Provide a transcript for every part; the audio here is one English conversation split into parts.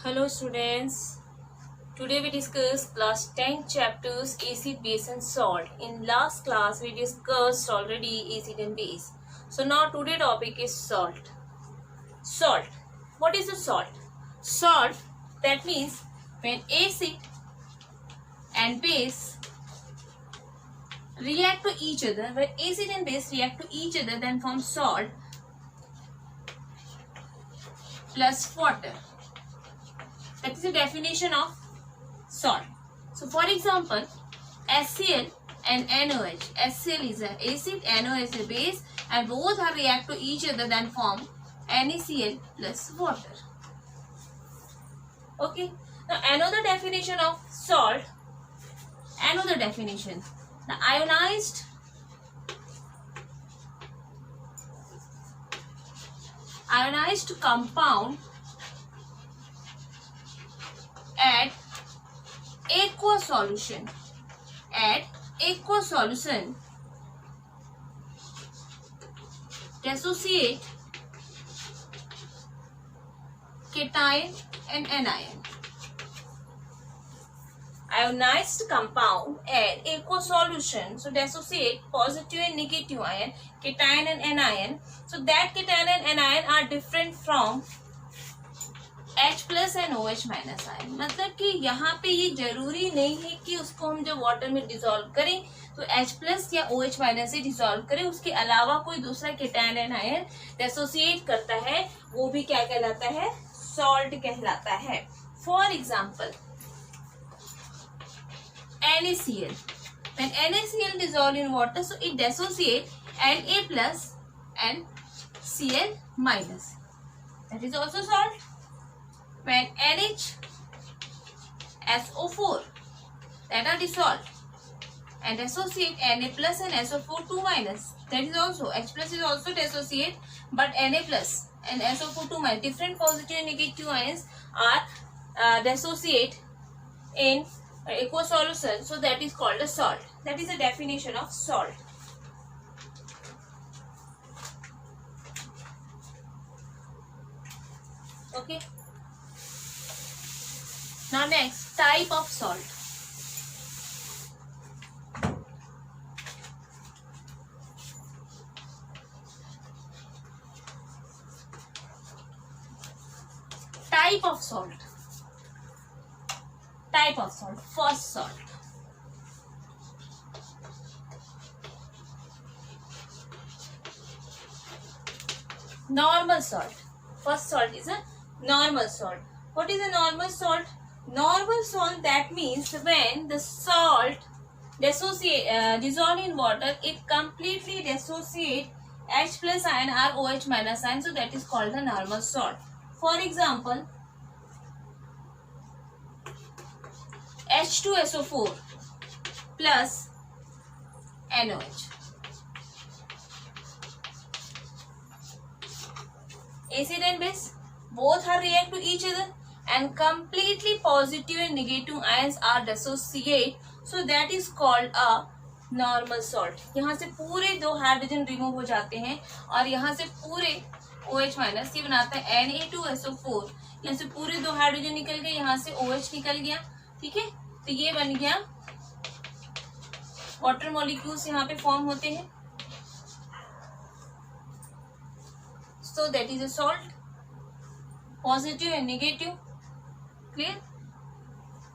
Hello students. Today we discuss class 10 chapters acid, base and salt. In last class we discussed already acid and base. So now today topic is salt. Salt. What is a salt? Salt, that means when acid and base react to each other, when acid and base react to each other, then form salt plus water. That is the definition of salt. So for example, HCl and NaOH. HCl is an acid, NaOH is a base, and both are react to each other, then form NaCl plus water. Okay. Now another definition of salt. Another definition. The ionized compound at aqueous solution dissociate cation and anion. Ionized compound at aqueous solution, so dissociate positive and negative ion, cation and anion. So that cation and anion are different from H plus and OH minus ion. मतलब कि यहाँ पे ये जरूरी नहीं है कि उसको हम जब वाटर में डिसॉल्व करें तो H प्लस या OH माइनस से डिसॉल्व करें, उसके अलावा कोई दूसरा केटायन एंड आयन एसोसिएट करता है, वो भी क्या कहलाता है? सॉल्ट कहलाता है. For example NaCl. When NaCl dissolve in water, so it dissociate Na plus and Cl minus. That is also salt. When NHSO4 that are dissolved and associate Na plus and SO4 2 minus, that is also H plus is also dissociate, but Na plus and SO4 2 minus, different positive and negative ions are dissociate in aqueous solution, so that is called a salt. That is the definition of salt. Okay. Now next, type of salt. Type of salt. Type of salt. First salt. Normal salt. First salt is a normal salt. What is a normal salt? Normal salt, that means when the salt dissolve in water, it completely dissociate H plus ion or OH minus ion, so that is called the normal salt. For example, H2SO4 plus NaOH. Acid and base, both are react to each other and completely positive and negative ions are dissociate, so that is called a normal salt. यहाँ से पूरे दो hydrogen remove हो जाते हैं और यहाँ से पूरे OH माइनस, ये बनाता है Na2SO4. यहाँ से पूरे दो हाइड्रोजन निकल गए, यहाँ से OH निकल गया. ठीक है, तो ये बन गया वाटर मॉलिक्यूल्स यहाँ पे फॉर्म होते हैं. So that is a salt. Positive and negative. Clear?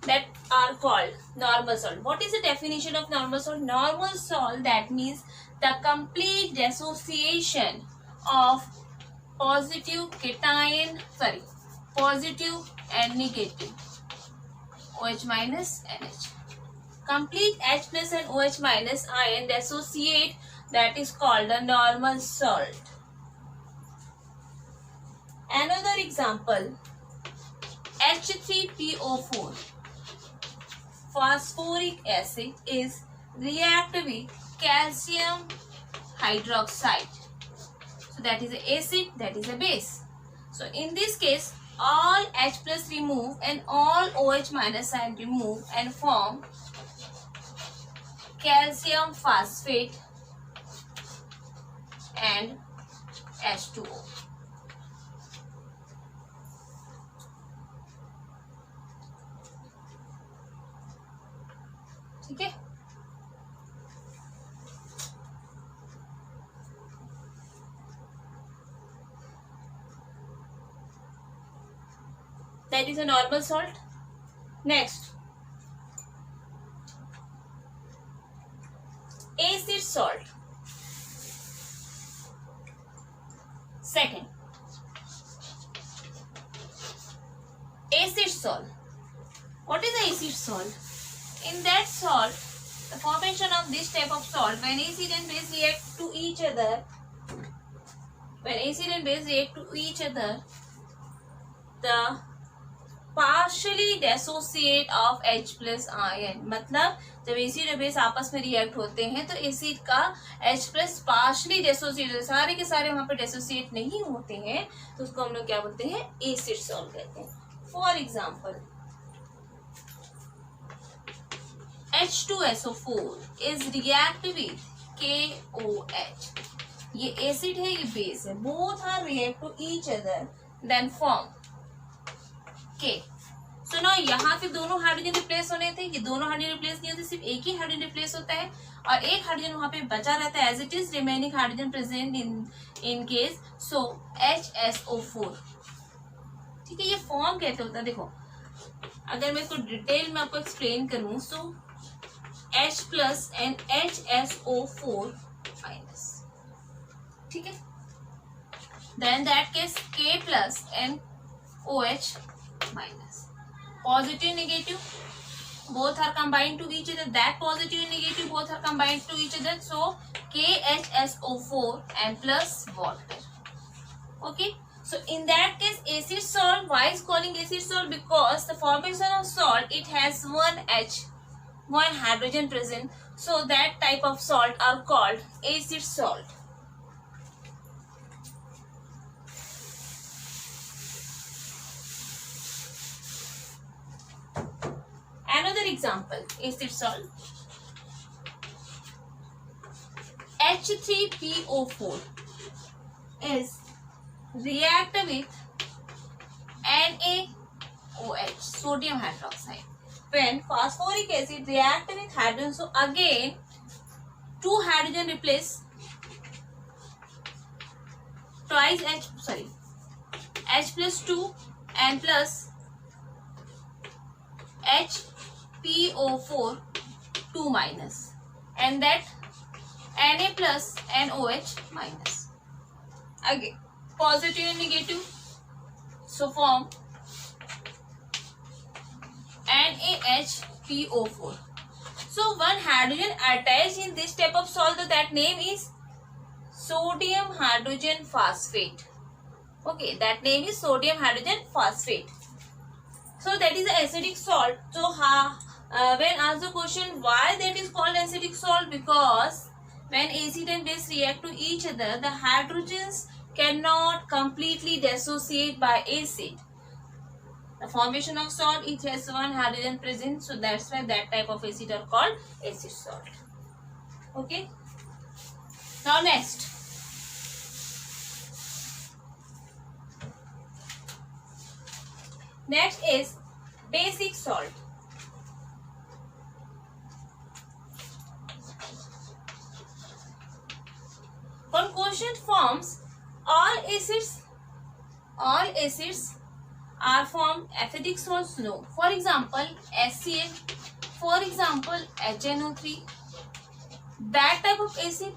That are called normal salt. What is the definition of normal salt? Normal salt, that means the complete dissociation of positive and negative OH minus NH. Complete H plus and OH minus ion dissociate, that is called a normal salt. Another example, H3PO4. Phosphoric acid is react with calcium hydroxide. So that is an acid, that is a base. So in this case, all H plus remove and all OH minus ion remove and form calcium phosphate and H2O. that is a normal salt. Next, acid salt. Second, acid salt. What is acid salt? In that salt, the formation of this type of salt, when acid and base react to each other, the partially dissociate of H plus ion. मतलब जब acid और base आपस में react होते हैं तो acid का H plus partially डेसोसिएट, सारे के सारे वहां पे डेसोसिएट नहीं होते हैं, तो उसको हम लोग क्या बोलते हैं? एसिड सॉल्ट कहते हैं. For example, H2SO4 is react with KOH. ये एसिड है, ये बेस है. Both are react to each other then form K. So no यहाँ से दोनों हाइड्रोजन रिप्लेस होने थे, ये दोनों हाइड्रोजन रिप्लेस नहीं होते, सिर्फ एक ही हाइड्रोजन रिप्लेस होता है और एक हाइड्रोजन वहां पे बचा रहता है as it is remaining hydrogen present in case. So HSO4. ठीक है, ये फॉर्म कैसे होता है? देखो, अगर मैं इसको डिटेल में आपको एक्सप्लेन करूं, so H plus and HSO4 minus. ठीक है, then that case K plus and OH minus. Positive, negative, both are combined to each other. That positive and negative both are combined to each other. So KHSO4 and plus water. Okay. So in that case, acid salt. Why is calling acid salt? Because the formation of salt, it has one H, one hydrogen present. So that type of salt are called acid salt. Another example, acid salt. H3PO4 is react with NaOH, sodium hydroxide. When phosphoric acid react with hydrogen, so again two hydrogen replace twice H plus 2 and plus HPO4 2 minus, and that Na plus and OH minus. Again positive and negative, so form NaHPO4. So one hydrogen attached in this type of salt, that name is sodium hydrogen phosphate. Okay, that name is sodium hydrogen phosphate. So that is the acidic salt. So when asked the question why that is called acidic salt, because when acid and base react to each other, the hydrogens cannot completely dissociate by acid. The formation of salt, it has one hydrogen present, so that's why that type of acid are called acid salt. Okay. Now next, is basic salt. One question forms, all acids are formed acidic salts? No. For example, HCl, for example HNO3, that type of acid,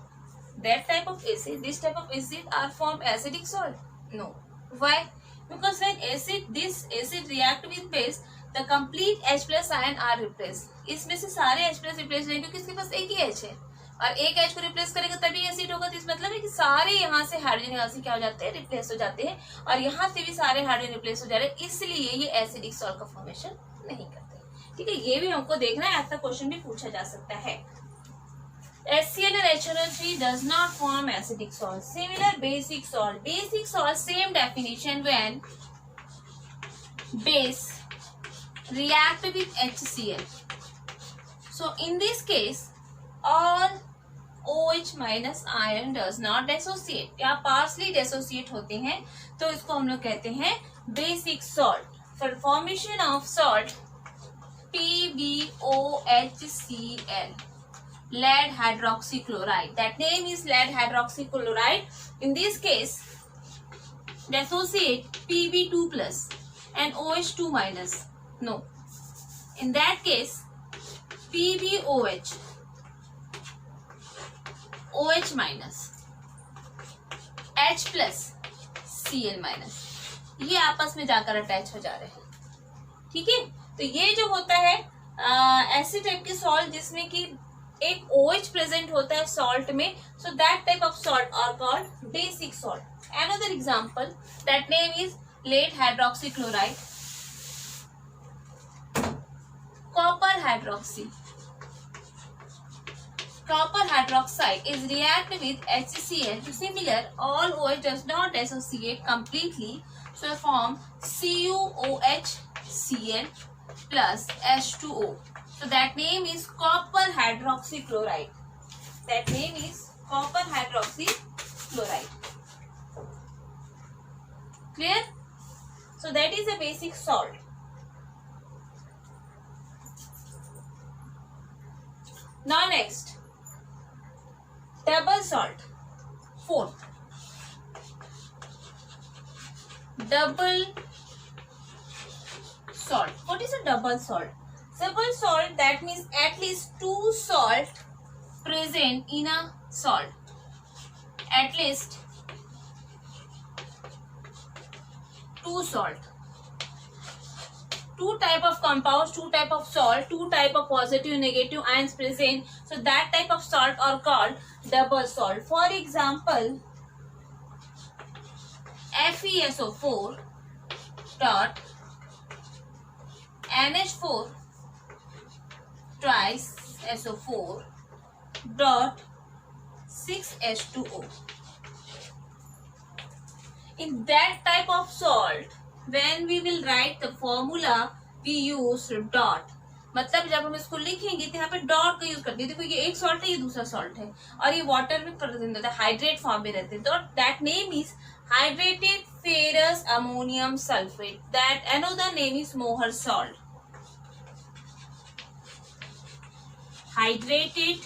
this type of acid are formed acidic salt? No. Why? Because when this acid react with base, the complete H plus ion are replaced. इसमें से सारे H plus replace होंगे क्योंकि इसके पास एक ही H है और एक H को रिप्लेस करेगा तभी एसिड होगा. तो इस मतलब है कि सारे यहाँ से हाइड्रोजन यहाँ से क्या हो जाते हैं? रिप्लेस हो जाते हैं और यहाँ से भी सारे हाइड्रोजन रिप्लेस हो जा रहे हैं, इसलिए ये एसिडिक सॉल्ट का फॉर्मेशन नहीं करते. ठीक है, ये भी हमको देखना है, ऐसा क्वेश्चन भी पूछा जा सकता है. HCl and HNO3 does not form acidic salt. Similar basic salt. Basic salt, same definition when base react with HCl. So in this case, all OH minus ion does not dissociate या partially dissociate होते हैं, तो इसको हम लोग कहते हैं basic salt. For formation of salt, PbOHCl, lead hydroxychloride. That name is lead hydroxychloride. In this case, dissociate Pb2 plus and OH2 minus. No. In that case, PbOH, OH minus, H plus, Cl minus, ये आपस में जाकर attach हो जा रहे हैं. ठीक है. तो ये जो होता है ऐसे टाइप के सॉल्ट जिसमें कि एक OH प्रेजेंट होता है सॉल्ट में. So that type of salt are called basic salt. Another example, that name is lead hydroxychloride, copper hydroxy. Copper hydroxide is react with HCl. So similar, all OH does not associate completely, so form CuOHCl plus H2O. So that name is copper hydroxychloride. That name is copper hydroxychloride. Clear? So that is a basic salt. Now next, double salt. Fourth, double salt. What is a double salt? Double salt, that means at least two salt present in a salt. At least two salt. Two type of compounds, two type of salt, two type of positive negative ions present. So that type of salt are called double salt. For example, FeSO4 dot NH4 twice SO4 dot 6H2O. In that type of salt, when we will write the formula, we use dot. मतलब जब हम इसको लिखेंगे तो यहाँ पे dot का use करते हैं. देखो ये एक सॉल्ट है, ये दूसरा सॉल्ट है, और ये वाटर में प्रेजेंट होता है, हाइड्रेट फॉर्म में रहते हैं. तो that name is hydrated ferrous ammonium sulphate. That another name is मोहर salt. Hydrated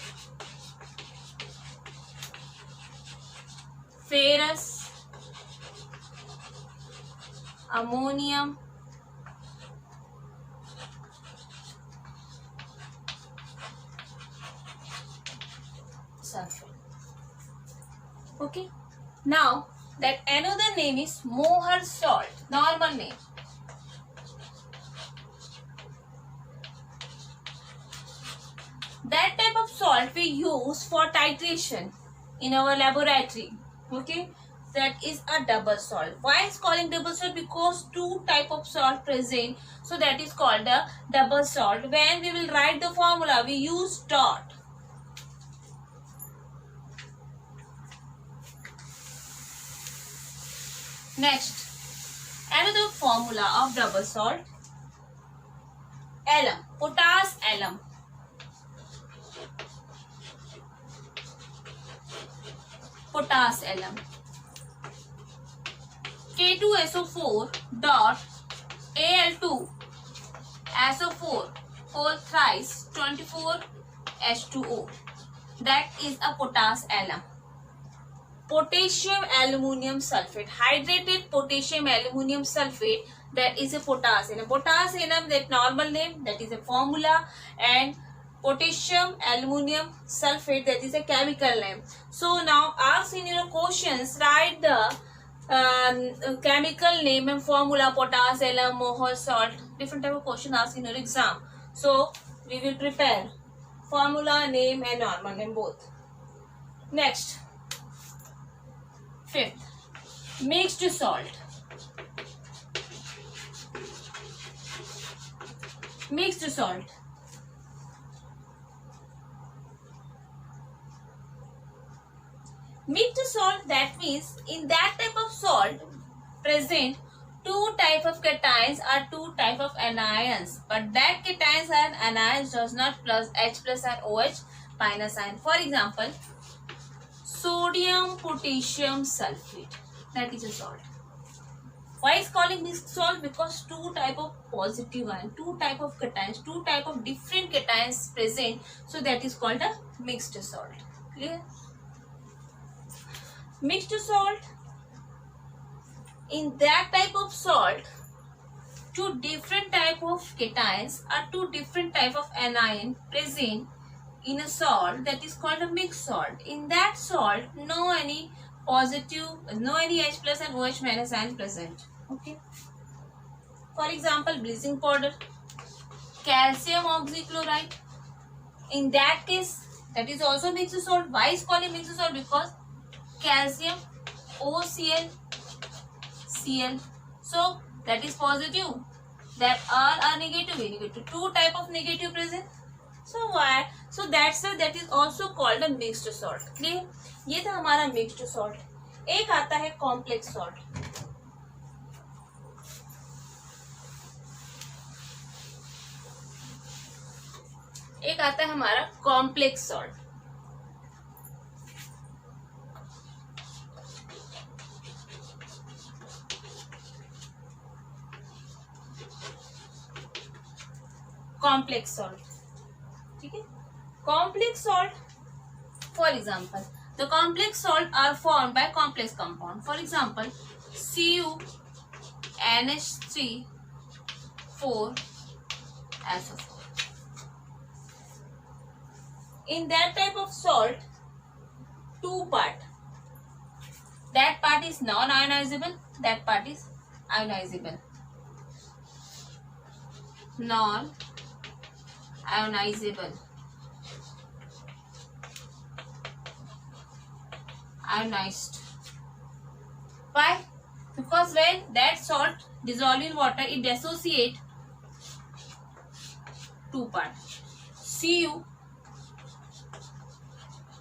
ferrous ammonium sulfate. Okay. Now that another name is Mohr salt. Normal name. That type of salt we use for titration in our laboratory. Okay. That is a double salt. Why is calling double salt? Because two type of salt present. So that is called a double salt. When we will write the formula, we use dot. Next, another formula of double salt. Alum, potash alum. Potash alum. K2SO4 dot Al2 SO4 whole thrice 24 H2O. That is a potash alum. Potassium aluminium sulfate. Hydrated potassium aluminium sulfate. That is a potash alum. Potash alum, that normal name, that is a formula, and potassium aluminium sulfate, that is a chemical name. So now ask in your questions, write the chemical name and formula, potash alum, Mohr salt. Different type of question asked in your exam. So we will prepare formula, name and normal name both. Next, fifth, mixed salt. Mixed salt. Mixed salt, that means in that type of salt present two type of cations or two type of anions, but that cations and anions does not plus H plus and OH minus ion. For example, sodium potassium sulfate, that is a salt. Why is calling this salt? Because two type of positive ion, two type of cations, two type of different cations present, so that is called a mixed salt. Clear? Mixed salt, in that type of salt two different type of cations or two different type of anion present in a salt that is called a mixed salt. In that salt, no any positive, no any H plus and OH minus ion present. Okay. For example, bleaching powder, calcium oxychloride. In that case, that is also mixed salt. Why is called mixed salt? Because calcium OCl Cl. So that is positive. That all are negative. Negative. Two type of negative present. So why? So that's why that is also called a mixed salt. Clear? ये था हमारा mixed salt. एक आता है complex salt. एक आता है हमारा complex salt. Complex salt. ठीक है. Complex salt, for example, the complex salt are formed by complex compound. For example, CuNH3 4SO4. In that type of salt, two part. That part is non-ionizable. That part is ionizable. Non-ionizable. Ionized. Why? Because when that salt dissolve in water, it dissociate two parts.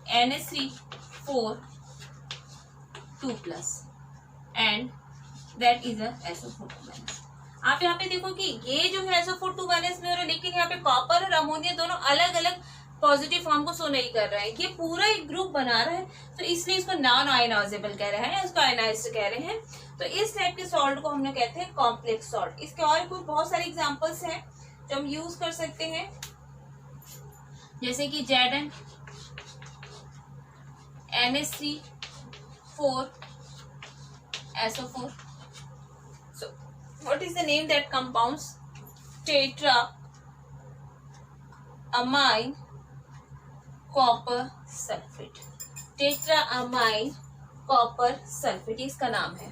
CuNH3 4 2 plus and that is a SO4 minus. आप यहाँ पे देखो कि ये जो है SO4 2 minus में हो रहा है, लेकिन यहाँ पे कॉपर और अमोनिया दोनों अलग अलग पॉजिटिव फॉर्म को शो नहीं कर रहा है. ये पूरा एक ग्रुप बना रहा है, तो इसलिए इसको नॉन आयनाइजेबल कह रहे हैं, इसको आयनाइज्ड कह रहे हैं. तो इस टाइप के सॉल्ट को हमने कहते हैं कॉम्प्लेक्स सॉल्ट. इसके और कुछ बहुत सारे एग्जांपल्स हैं जो हम यूज कर सकते हैं, जैसे कि Zn NH3 4 SO4. So what is the name that compounds? Tetraamine copper sulfate. Tetraamine copper sulfate इसका नाम है.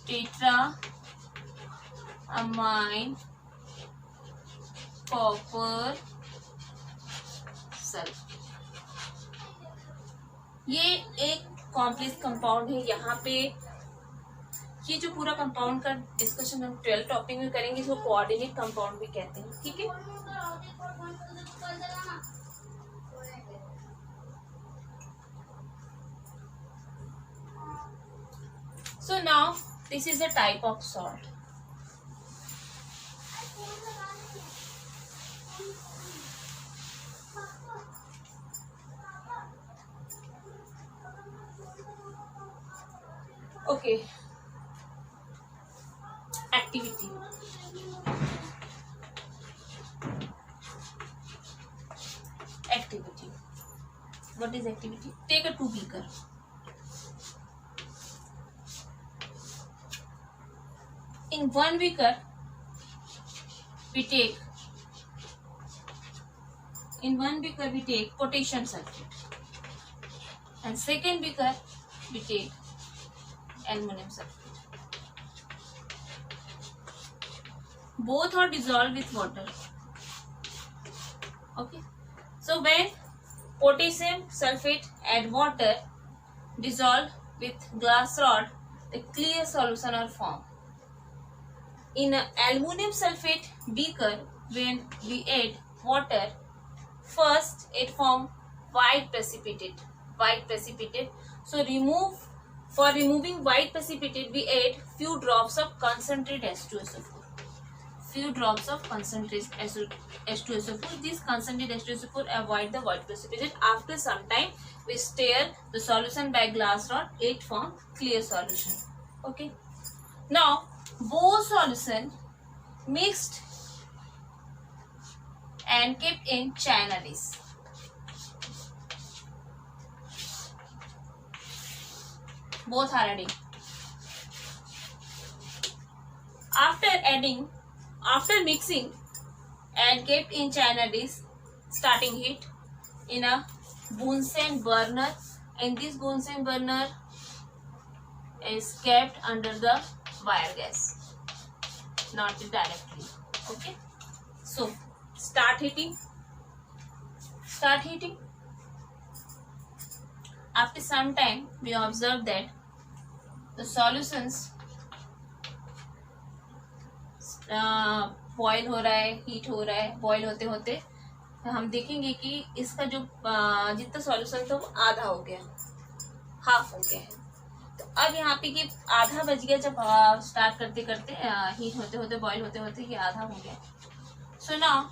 Tetraamine copper sulfate. ये एक कॉम्प्लेक्स कंपाउंड है. यहाँ पे ये जो पूरा कंपाउंड का डिस्कशन हम 12 टॉपिक में करेंगे, इसको कोऑर्डिनेट कंपाउंड भी कहते हैं. ठीक है. So now this is a type of salt. Okay. Activity. Activity. What is activity? Take a 2 beaker. In 1 beaker, we take potassium sulfate, and second beaker we take aluminum sulfate. Both are dissolved with water. Okay. So when potassium sulfate and water dissolved with glass rod, the clear solution are formed. In an aluminum sulfate beaker, when we add water, first it forms white precipitate. So for removing white precipitate, we add few drops of concentrated H2SO4. H2SO4. This concentrated H2SO4 avoid the white precipitate. After some time, we stir the solution by glass rod. It forms clear solution. Okay. Now, both solution mixed and kept in China dish. Both are ready. After mixing, and kept in china dish, starting heat in a Bunsen burner, and this Bunsen burner is kept under the wire gas, not directly. Okay, so start heating. After some time, we observe that the solutions boil हो रहा है, heat हो रहा है. Boil होते होते हम देखेंगे कि इसका जो जितना सॉल्यूशन था वो आधा हो गया, हाफ हो गया है. तो अब यहाँ पे कि आधा बच गया जब स्टार्ट करते करते हीट होते होते बॉयल होते होते ये आधा हो गया. So now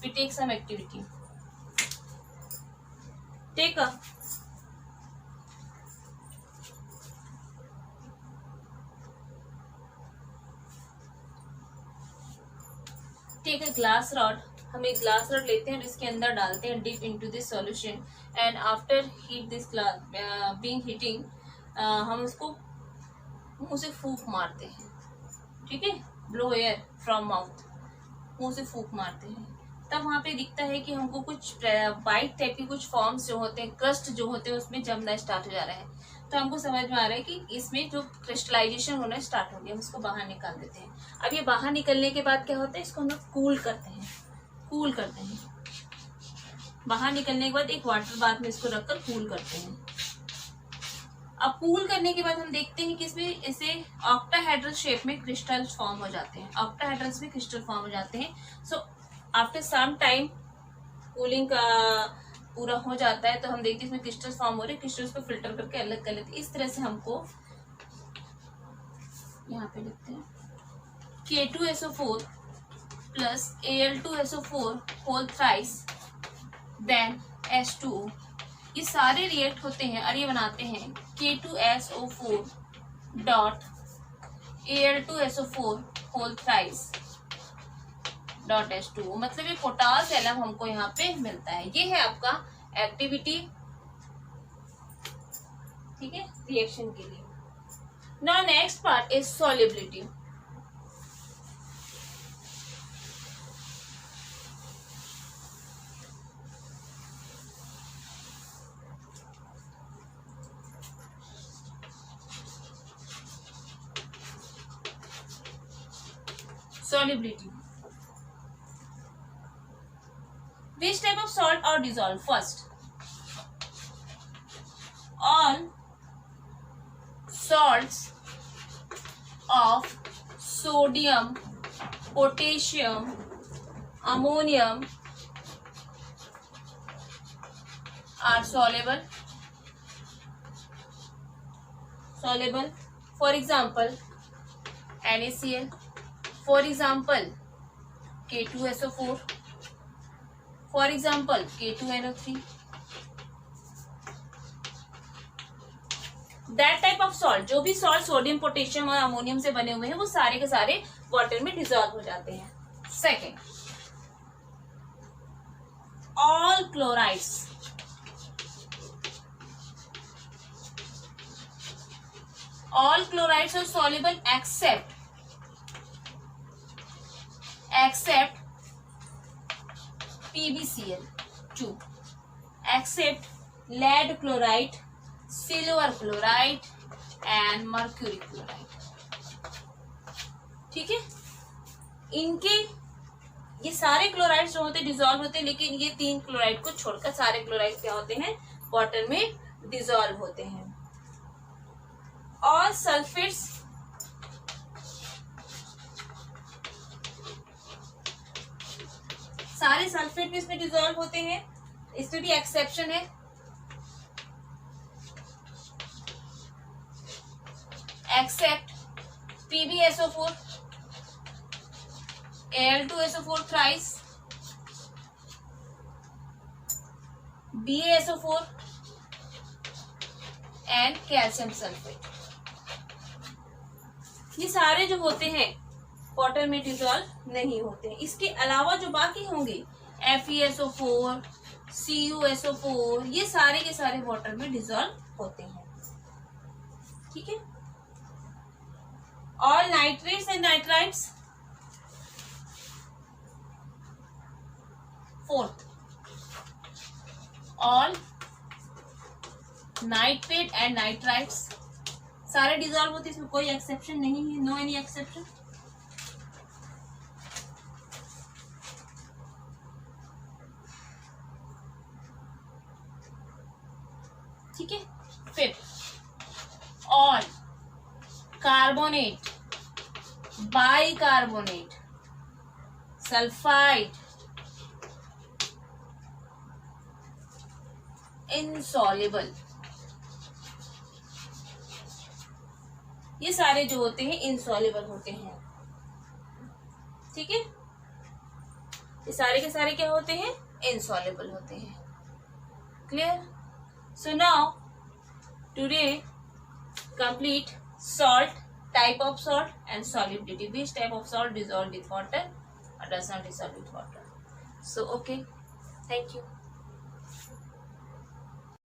we take some activity. Take a glass rod. हम एक ग्लास रॉड लेते हैं और इसके अंदर डालते हैं, dip into this solution, and after heat this glass being heating, हम उसको मुंह से फूंक मारते हैं. ठीक है, ब्लो एयर फ्रॉम माउथ, मुंह से फूंक मारते हैं. तब वहाँ पे दिखता है कि हमको कुछ वाइट टाइप के कुछ फॉर्म्स जो होते हैं, क्रस्ट जो होते हैं उसमें जमना स्टार्ट हो जा रहा है. तो हमको समझ में आ रहा है कि इसमें जो क्रिस्टलाइजेशन होना स्टार्ट हो गया, हम इसको बाहर निकाल देते हैं. अब ये बाहर निकलने के बाद क्या होता है, इसको हम लोग कूल करते हैं. बाहर निकलने के बाद एक वाटर बाथ में इसको रखकर कूल करते हैं. अब कूल करने के बाद हम देखते हैं कि इसमें ऐसे ऑक्टाहेड्रल शेप में क्रिस्टल फॉर्म हो जाते हैं. ऑक्टाहेड्रल्स में क्रिस्टल फॉर्म हो जाते हैं. So after some time cooling का पूरा हो जाता है तो हम देखते हैं इसमें क्रिस्टल्स फॉर्म हो रहे हैं. क्रिस्टल्स को फिल्टर करके अलग कर लेते हैं. इस तरह से हमको यहाँ पे लिखते हैं K2SO4 plus Al2SO4 whole thrice then H2O. ये सारे रिएक्ट होते हैं और ये बनाते हैं K2SO4 dot Al2SO4 whole thrice dot H2O. मतलब ये पोटास एलम हमको यहाँ पे मिलता है. ये है आपका एक्टिविटी. ठीक है, रिएक्शन के लिए. Now next part is solubility. Solubility. Which type of salt are dissolved? First, all salts of sodium, potassium, ammonium are soluble. For example, NaCl. For example, K2SO4. For example, K2NO3. That type of salt, जो भी salt sodium, potassium और ammonium से बने हुए हैं वो सारे के सारे वाटर में डिसॉल्व हो जाते हैं. Second, all chlorides, all chlorides are soluble except PbCl2, except lead chloride, silver chloride and mercury chloride. ठीक है, इनके ये सारे क्लोराइड्स जो होते हैं डिसॉल्व होते हैं, लेकिन ये 3 क्लोराइड को छोड़कर सारे क्लोराइड क्या होते हैं, वाटर में डिसॉल्व होते हैं. और सल्फेट्स, सारे सल्फेट भी इसमें डिसॉल्व होते हैं. इसमें भी एक्सेप्शन है. Except PbSO4, Al2SO4 thrice, BaSO4 and calcium sulphate. ये सारे जो होते हैं वाटर में डिसॉल्व नहीं होते हैं. इसके अलावा जो बाकी होंगे FeSO4, CuSO4, ये सारे के सारे वाटर में डिसॉल्व होते हैं. ठीक है, all nitrates and nitrites. Fourth, all nitrate and nitrites सारे डिजॉल्व होते हैं, इसमें कोई एक्सेप्शन नहीं है, नो एनी एक्सेप्शन. ठीक है. फिर all carbonate, bicarbonate, sulphide, insoluble, ये सारे जो होते हैं इनसॉल्युबल होते हैं. ठीक है. ये सारे के सारे क्या होते हैं? इनसॉल्युबल होते हैं. Clear? So now today complete salt, type of salt and solubility. Which type of salt dissolve with water or does not dissolve with water? So okay, thank you.